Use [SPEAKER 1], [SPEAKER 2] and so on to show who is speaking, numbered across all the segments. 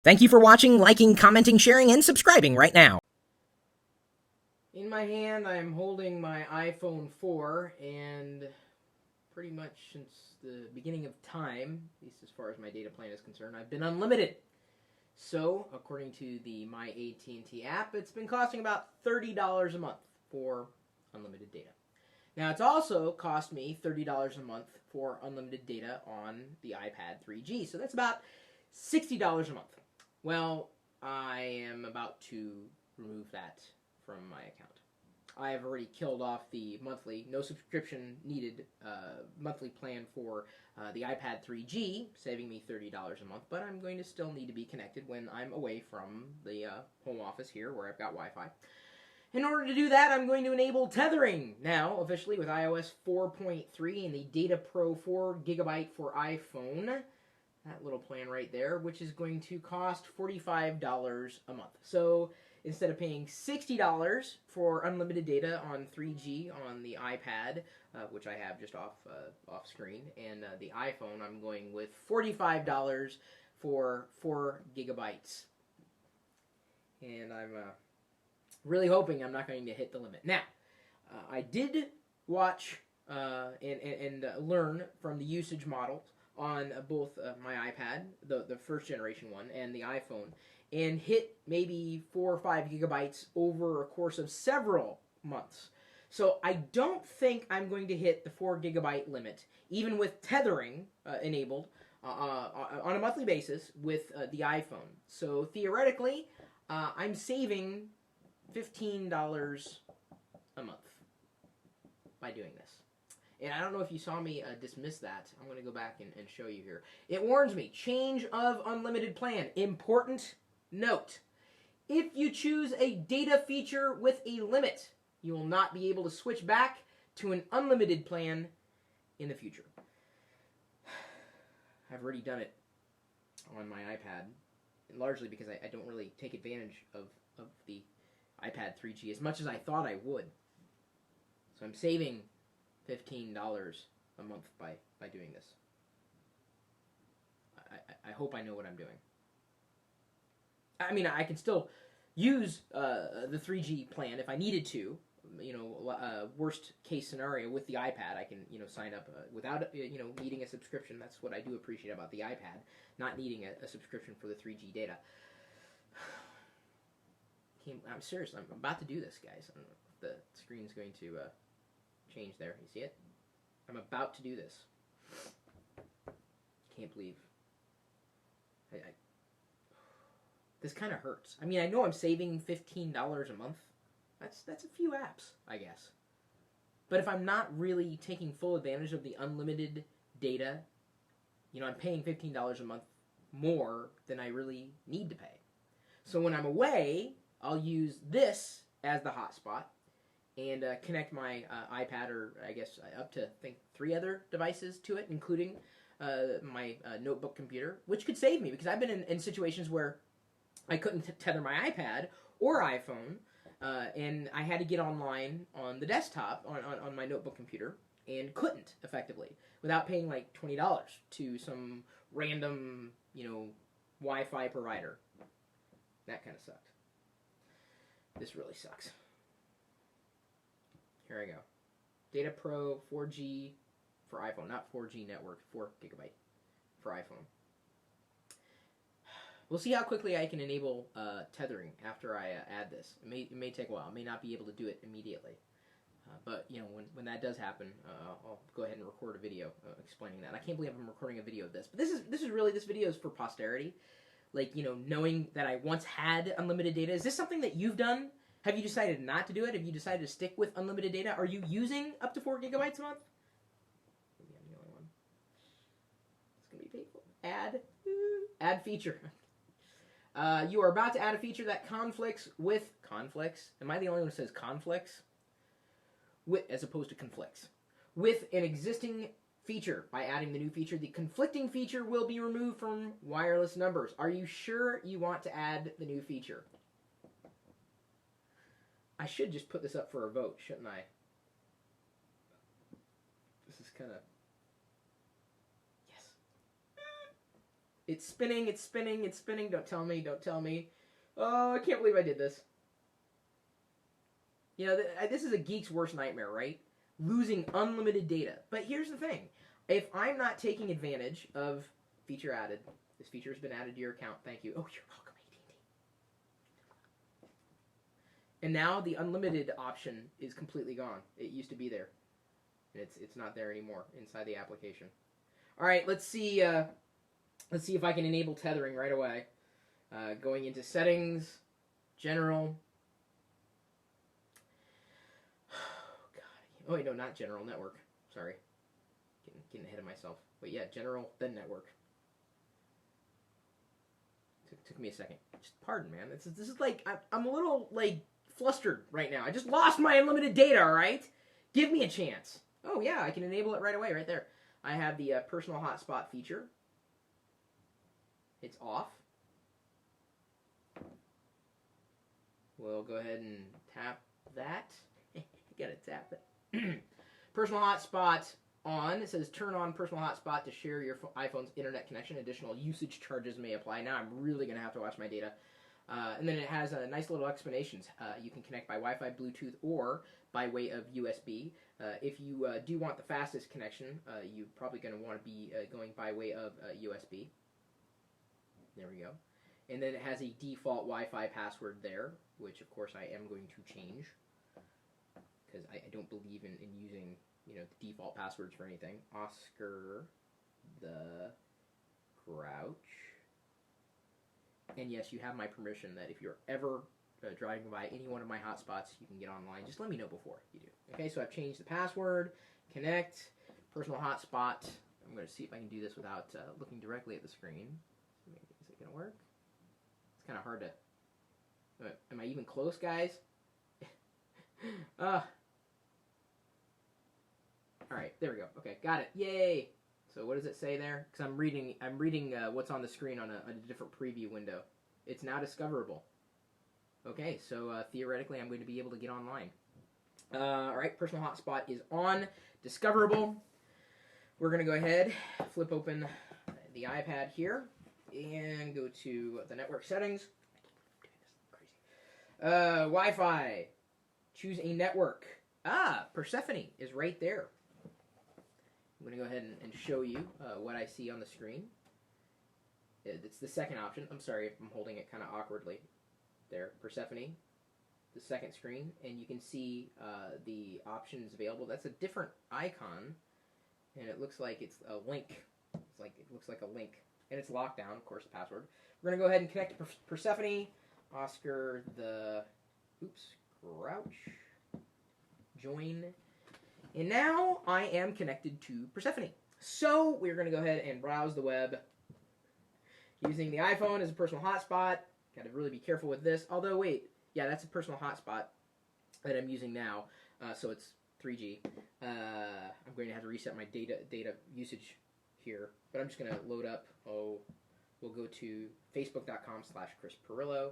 [SPEAKER 1] Thank you for watching, liking, commenting, sharing, and subscribing right now.
[SPEAKER 2] In my hand, I'm holding my iPhone 4, and pretty much since the beginning of time, at least as far as my data plan is concerned, I've been unlimited. So, according to the My AT&T app, it's been costing about $30 a month for unlimited data. Now, it's also cost me $30 a month for unlimited data on the iPad 3G, so that's about $60 a month. Well, I am about to remove that from my account. I have already killed off the monthly, no subscription needed monthly plan for the iPad 3G, saving me $30 a month, but I'm going to still need to be connected when I'm away from the home office here where I've got Wi-Fi. In order to do that, I'm going to enable tethering now, officially with iOS 4.3 and the Data Pro 4GB for iPhone. That little plan right there, which is going to cost $45 a month. So instead of paying $60 for unlimited data on 3G on the iPad, which I have just off screen, and the iPhone, I'm going with $45 for 4 gigabytes. And I'm really hoping I'm not going to hit the limit. Now, I did watch and learn from the usage models on both my iPad, the first generation one, and the iPhone, and hit maybe 4 or 5 gigabytes over a course of several months. So I don't think I'm going to hit the 4 gigabyte limit, even with tethering enabled on a monthly basis with the iPhone. So theoretically, I'm saving $15 a month by doing this. And I don't know if you saw me dismiss that. I'm going to go back and show you here. It warns me, change of unlimited plan. Important note. If you choose a data feature with a limit, you will not be able to switch back to an unlimited plan in the future. I've already done it on my iPad, largely because I don't really take advantage of the iPad 3G as much as I thought I would. So I'm saving $15 a month by doing this. I hope I know what I'm doing. I mean, I can still use the 3G plan if I needed to. You know, worst case scenario with the iPad, I can sign up without needing a subscription. That's what I do appreciate about the iPad, not needing a subscription for the 3G data. I'm serious. I'm about to do this, guys. I don't know if the screen's going to change there. You see it? I'm about to do this. Can't believe. This kind of hurts. I mean, I know I'm saving $15 a month. That's a few apps, I guess. But if I'm not really taking full advantage of the unlimited data, I'm paying $15 a month more than I really need to pay. So when I'm away, I'll use this as the hotspot and connect my iPad, or I guess up to, I think, 3 other devices to it, including my notebook computer, which could save me, because I've been in situations where I couldn't tether my iPad or iPhone, and I had to get online on the desktop on my notebook computer, and couldn't effectively without paying like $20 to some random, Wi-Fi provider. That kind of sucked. This really sucks. Here I go. Data Pro 4G for iPhone, not 4G network, 4 gigabyte for iPhone. We'll see how quickly I can enable tethering after I add this. It may take a while. I may not be able to do it immediately. But, when that does happen, I'll go ahead and record a video explaining that. I can't believe I'm recording a video of this. But this video is for posterity. Like, knowing that I once had unlimited data. Is this something that you've done? Have you decided not to do it? Have you decided to stick with unlimited data? Are you using up to 4 gigabytes a month? Maybe I'm the only one. It's going to be painful. Add feature. You are about to add a feature that conflicts. Am I the only one who says conflicts? As opposed to conflicts. With an existing feature. By adding the new feature, the conflicting feature will be removed from wireless numbers. Are you sure you want to add the new feature? I should just put this up for a vote, shouldn't I? This is kind of... Yes. It's spinning, it's spinning, it's spinning. Don't tell me, don't tell me. Oh, I can't believe I did this. You know, this is a geek's worst nightmare, right? Losing unlimited data. But here's the thing. If I'm not taking advantage of feature added, this feature has been added to your account. Thank you. Oh, you're welcome, AT&T. And now the unlimited option is completely gone. It used to be there. It's not there anymore inside the application. All right, let's see if I can enable tethering right away. Going into settings, general. Oh, God. Oh, wait, no, not general, network. Sorry. Getting ahead of myself. But yeah, general, then network. Took me a second. Just pardon, man. This is like, I'm a little, like, flustered right now. I just lost my unlimited data, all right? Give me a chance. Oh, yeah, I can enable it right away, right there. I have the personal hotspot feature. It's off. We'll go ahead and tap that. Gotta tap it. Personal hotspot on. It says turn on personal hotspot to share your iPhone's internet connection. Additional usage charges may apply. Now I'm really going to have to watch my data. And then it has a nice little explanations. You can connect by Wi-Fi, Bluetooth, or by way of USB. If you do want the fastest connection, you're probably going to want to be going by way of USB. There we go. And then it has a default Wi-Fi password there, which of course I am going to change because I don't believe in using the default passwords for anything. Oscar the Grouch. And yes, you have my permission that if you're ever driving by any one of my hotspots, you can get online. Just let me know before you do. Okay, so I've changed the password, connect, personal hotspot. I'm going to see if I can do this without looking directly at the screen. Is it going to work? It's kind of hard to... Am I even close, guys? Alright, there we go. Okay, got it. Yay! So what does it say there? Because I'm reading what's on the screen on a different preview window. It's now discoverable. Okay, so theoretically I'm going to be able to get online. Alright, personal hotspot is on. Discoverable. We're going to go ahead, flip open the iPad here, and go to the network settings. Wi-Fi. Choose a network. Persephone is right there. I'm going to go ahead and show you what I see on the screen. It's the second option. I'm sorry if I'm holding it kind of awkwardly. There, Persephone, the second screen, and you can see the options available. That's a different icon, and it looks like it's a link. It looks like a link, and it's locked down, of course, the password. We're going to go ahead and connect to Persephone, Oscar the Grouch, join. And now I am connected to Persephone. So we're going to go ahead and browse the web using the iPhone as a personal hotspot. Got to really be careful with this. Although, wait, yeah, that's a personal hotspot that I'm using now. So it's 3G. I'm going to have to reset my data usage here. But I'm just going to load up. We'll go to facebook.com/Chris Pirillo.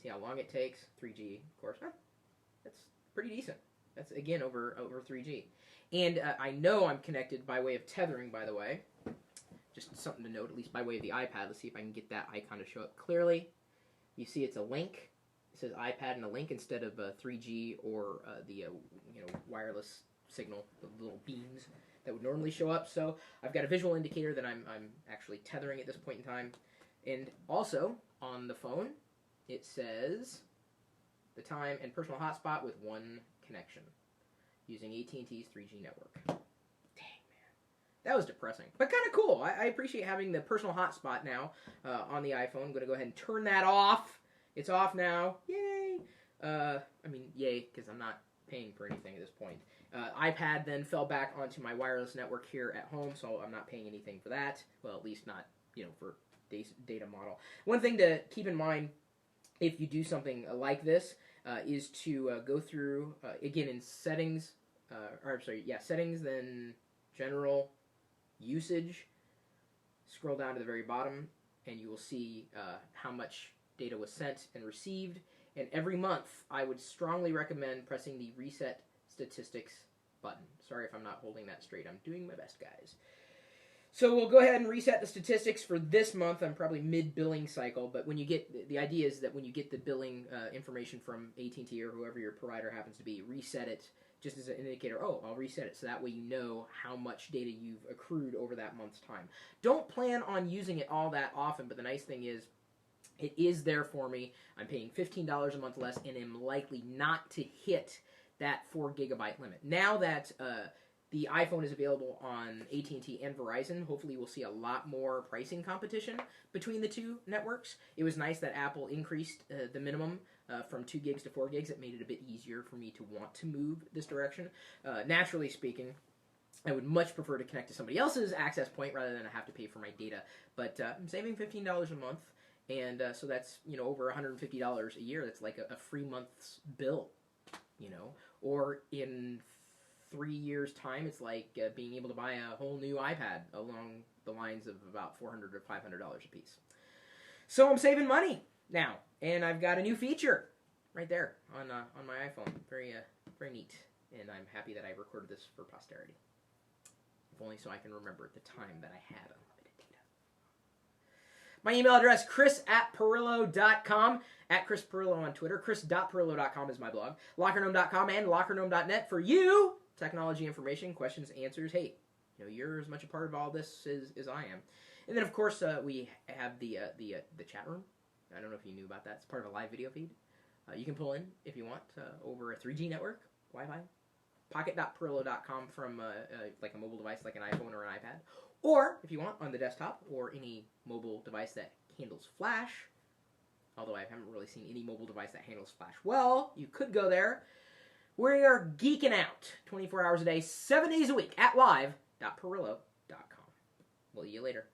[SPEAKER 2] See how long it takes. 3G, of course. That's pretty decent. That's, again, over 3G. And I know I'm connected by way of tethering, by the way. Just something to note, at least by way of the iPad. Let's see if I can get that icon to show up clearly. You see it's a link. It says iPad and a link instead of 3G or the wireless signal, the little beams that would normally show up. So I've got a visual indicator that I'm actually tethering at this point in time. And also, on the phone, it says the time and personal hotspot with one connection using AT&T's 3G network. Dang, man. That was depressing, but kind of cool. I appreciate having the personal hotspot now on the iPhone. I'm going to go ahead and turn that off. It's off now. Yay! I mean, yay, because I'm not paying for anything at this point. iPad then fell back onto my wireless network here at home, so I'm not paying anything for that. Well, at least not, for data model. One thing to keep in mind if you do something like this is to go through, again, in settings, settings, then general, usage, scroll down to the very bottom, and you will see how much data was sent and received. And every month, I would strongly recommend pressing the Reset Statistics button. Sorry if I'm not holding that straight. I'm doing my best, guys. So we'll go ahead and reset the statistics for this month. I'm probably mid-billing cycle, but when you get the idea is that when you get the billing information from AT&T or whoever your provider happens to be, reset it just as an indicator. Oh, I'll reset it, so that way you know how much data you've accrued over that month's time. Don't plan on using it all that often, but the nice thing is it is there for me. I'm paying $15 a month less and am likely not to hit that 4 gigabyte limit. Now that the iPhone is available on AT&T and Verizon, hopefully we'll see a lot more pricing competition between the two networks. It was nice that Apple increased the minimum from 2 gigs to 4 gigs. It made it a bit easier for me to want to move this direction. Naturally speaking, I would much prefer to connect to somebody else's access point rather than have to pay for my data. But I'm saving $15 a month, and so that's over $150 a year. That's like a free month's bill, or in 3 years' time, it's like being able to buy a whole new iPad along the lines of about $400 or $500 a piece. So I'm saving money now, and I've got a new feature right there on my iPhone. Very neat, and I'm happy that I recorded this for posterity. If only so I can remember at the time that I had unlimited data. My email address, chris@perillo.com, at Chris Perillo on Twitter. chris.perillo.com is my blog. lockergnome.com and lockergnome.net for you. Technology information, questions, answers. Hey, you're as much a part of all this as I am. And then, of course, we have the chat room. I don't know if you knew about that. It's part of a live video feed. You can pull in, if you want, over a 3G network, Wi-Fi. Pocket.perillo.com from like a mobile device like an iPhone or an iPad. Or, if you want, on the desktop or any mobile device that handles Flash. Although I haven't really seen any mobile device that handles Flash well. You could go there. We are geeking out 24 hours a day, 7 days a week at live.perillo.com. We'll see you later.